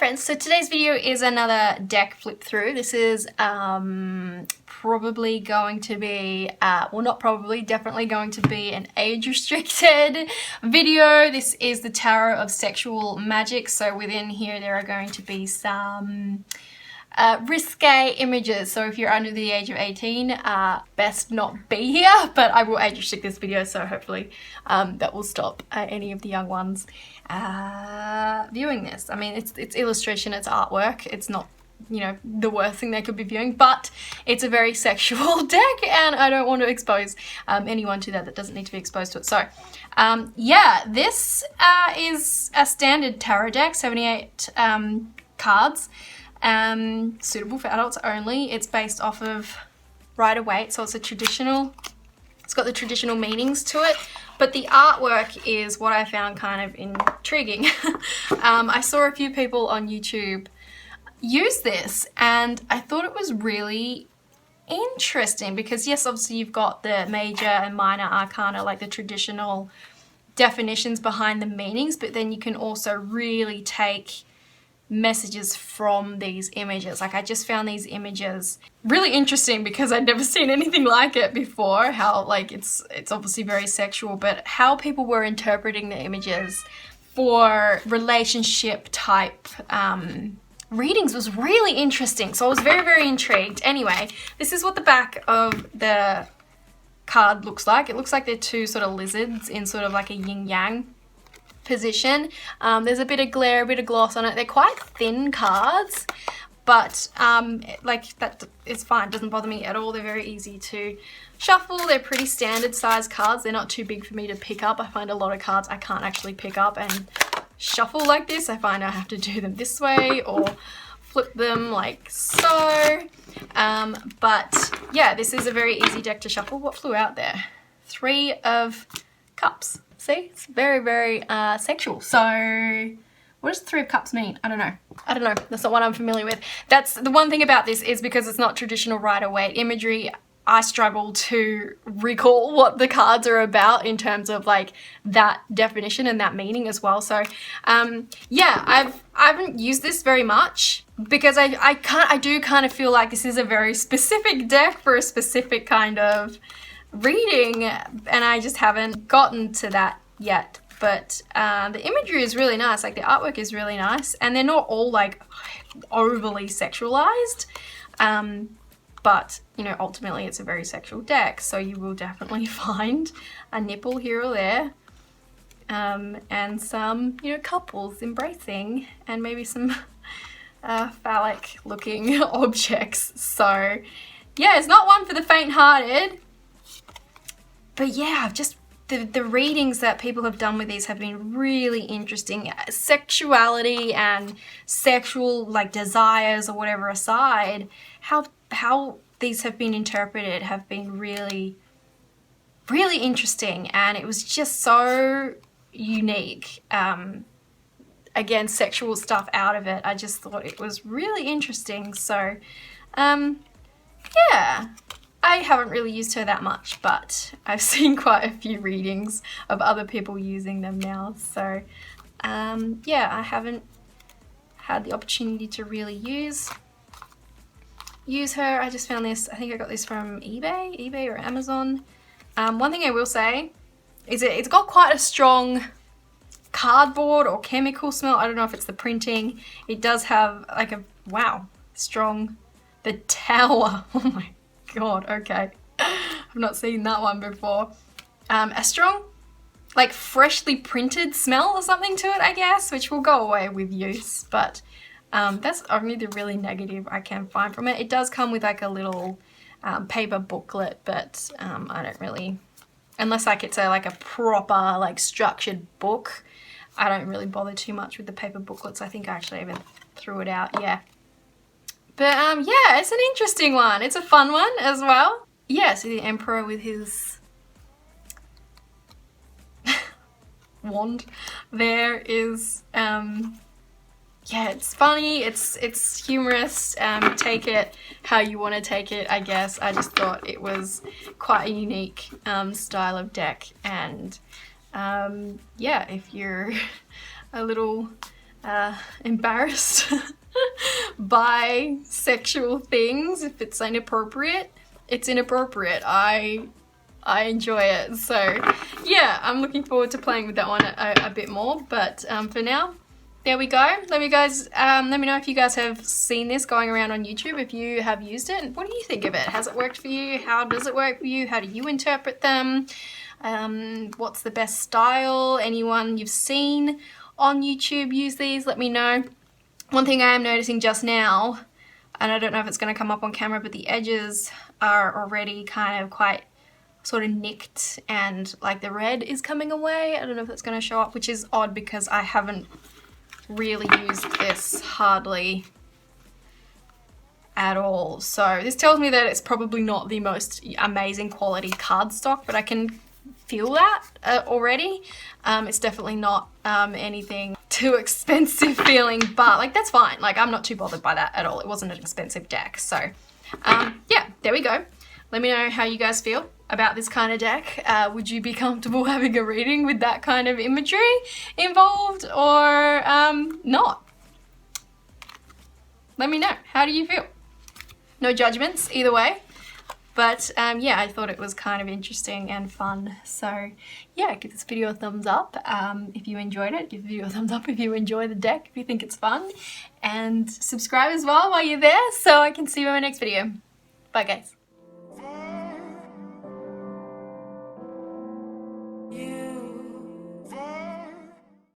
friends, so today's video is another deck flip through. This is probably going to be, well not probably, definitely going to be an age restricted video. This is the Tarot of Sexual Magic, so within here there are going to be some risque images, so if you're under the age of 18, best not be here, but I will age restrict this video, so hopefully that will stop any of the young ones viewing this. I mean, it's illustration, it's artwork, it's not, you know, the worst thing they could be viewing, but it's a very sexual deck and I don't want to expose anyone to that doesn't need to be exposed to it. So yeah, this is a standard tarot deck, 78 cards, suitable for adults only. It's based off of Waite, so it's it's got the traditional meanings to it, but the artwork is what I found kind of intriguing. I saw a few people on YouTube use this and I thought it was really interesting because yes, obviously you've got the major and minor arcana, like the traditional definitions behind the meanings, but then you can also really take messages from these images. Like I just found these images really interesting because I'd never seen anything like it before. How like it's obviously very sexual, but how people were interpreting the images for relationship type readings was really interesting. So I was very, very intrigued. Anyway, this is what the back of the card looks like. It looks like they're two sort of lizards in sort of like a yin-yang position. There's a bit of glare, a bit of gloss on it. They're quite thin cards, but like that, it's fine. It doesn't bother me at all. They're very easy to shuffle. They're pretty standard size cards. They're not too big for me to pick up. I find a lot of cards I can't actually pick up and shuffle like this. I find I have to do them this way or flip them like so. But yeah, this is a very easy deck to shuffle. What flew out there? 3 of Cups. See, it's very, very sexual. So what does 3 of Cups mean? I don't know. That's not what I'm familiar with. That's the one thing about this is because it's not traditional Waite imagery, I struggle to recall what the cards are about in terms of like that definition and that meaning as well. So yeah, I haven't used this very much because I do kind of feel like this is a very specific deck for a specific kind of reading and I just haven't gotten to that yet. But the imagery is really nice, like the artwork is really nice and they're not all like overly sexualized. But, you know, ultimately it's a very sexual deck, so you will definitely find a nipple here or there, and some, you know, couples embracing, and maybe some phallic-looking objects. So, yeah, it's not one for the faint-hearted. But yeah, just the readings that people have done with these have been really interesting. Sexuality and sexual, like, desires or whatever aside, how these have been interpreted have been really, really interesting, and it was just so unique. Again, sexual stuff out of it. I just thought it was really interesting. So, yeah, I haven't really used her that much, but I've seen quite a few readings of other people using them now. So, yeah, I haven't had the opportunity to really use her. I just found this, I think I got this from eBay or Amazon. One thing I will say is it's got quite a strong cardboard or chemical smell. I don't know if it's the printing. It does have like a, wow, strong, the Tower. Oh my God, okay. I've not seen that one before. A strong, like freshly printed smell or something to it, I guess, which will go away with use, but that's only the really negative I can find from it. It does come with like a little paper booklet, but I don't really, unless like it's like a proper like structured book, I don't really bother too much with the paper booklets. I think I actually even threw it out, yeah. But yeah, it's an interesting one. It's a fun one as well. Yeah, so the Emperor with his wand there is, yeah, it's funny, it's humorous, take it how you want to take it, I guess. I just thought it was quite a unique style of deck, and yeah, if you're a little embarrassed by sexual things. If it's inappropriate, it's inappropriate. I enjoy it. So yeah, I'm looking forward to playing with that one a bit more, but for now, there we go. Let me know if you guys have seen this going around on YouTube, if you have used it. What do you think of it? Has it worked for you? How does it work for you? How do you interpret them? What's the best style? Anyone you've seen on YouTube use these? Let me know. One thing I am noticing just now, and I don't know if it's going to come up on camera, but the edges are already kind of quite sort of nicked and like the red is coming away. I don't know if that's going to show up, which is odd because I haven't really used this hardly at all. So this tells me that it's probably not the most amazing quality cardstock, but I can feel that already. It's definitely not anything too expensive feeling, but like that's fine. Like I'm not too bothered by that at all. It wasn't an expensive deck. So yeah, there we go. Let me know how you guys feel about this kind of deck. Would you be comfortable having a reading with that kind of imagery involved or not? Let me know. How do you feel? No judgments either way. But yeah, I thought it was kind of interesting and fun. So yeah, give this video a thumbs up if you enjoyed it. Give the video a thumbs up if you enjoy the deck, if you think it's fun. And subscribe as well while you're there so I can see you in my next video. Bye guys.